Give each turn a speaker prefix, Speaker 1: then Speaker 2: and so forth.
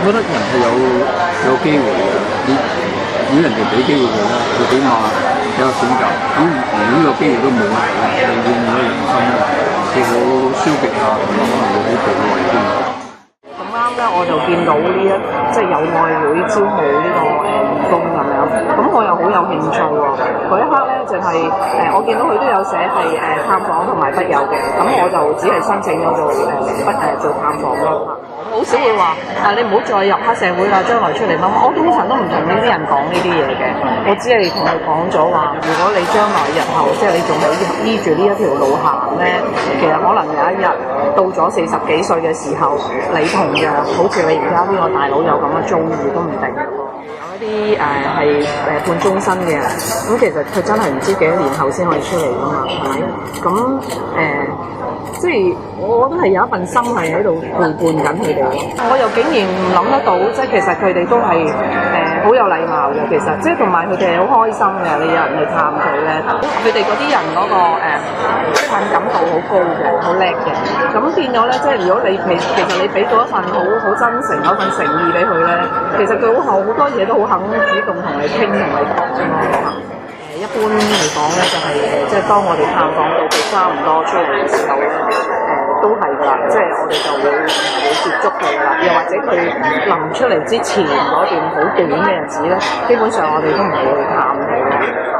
Speaker 1: 覺得人係有機會嘅，如果人哋俾機會佢咧，佢起碼有個選擇。咁連呢個機會都冇咧，你會唔會人生會好消極啊，同埋可能會好暴戾添。
Speaker 2: 咁啱咧，我就見到呢即係有愛會招募呢個義工咁樣，咁我又好有興趣喎。嗰一刻咧就係我見到佢都有寫係探訪同埋筆友嘅，咁我就只係申請咗做探訪咯。好少會話你唔好再入黑社會啦，將來出嚟乜乜。我通常都唔同呢啲人講呢啲嘢嘅，我只係同佢講咗話，如果你將來日後即係你仲係依住呢一條路行咧，其實可能有一日到咗40幾歲嘅時候，你同樣好似你而家呢個大佬有咁嘅遭遇都唔定嘅喎。有一啲係判終身嘅人，咁其實佢真係唔知幾多年後先可以出嚟㗎嘛，係咪？咁即係我覺得係有一份心係喺度陪伴緊佢哋。我又竟然唔諗得到，即係其實佢哋都係好有禮貌嘅。其實即係同埋佢哋係好開心嘅。你有人去探佢咧，佢哋嗰啲人嗰個敏感度好高嘅，好叻嘅。咁變咗咧，即係如果你其實你俾到一份好真誠嗰份誠意俾佢咧，其實佢好多嘢都好肯主動同你傾同你講咯。一般嚟講咧，就係即係當我哋探訪到佢差唔多出嚟嘅時候咧，都係㗎啦，即係我哋就會接觸佢㗎啦。又或者佢臨出嚟之前嗰段好短嘅日子咧，基本上我哋都唔會去探佢。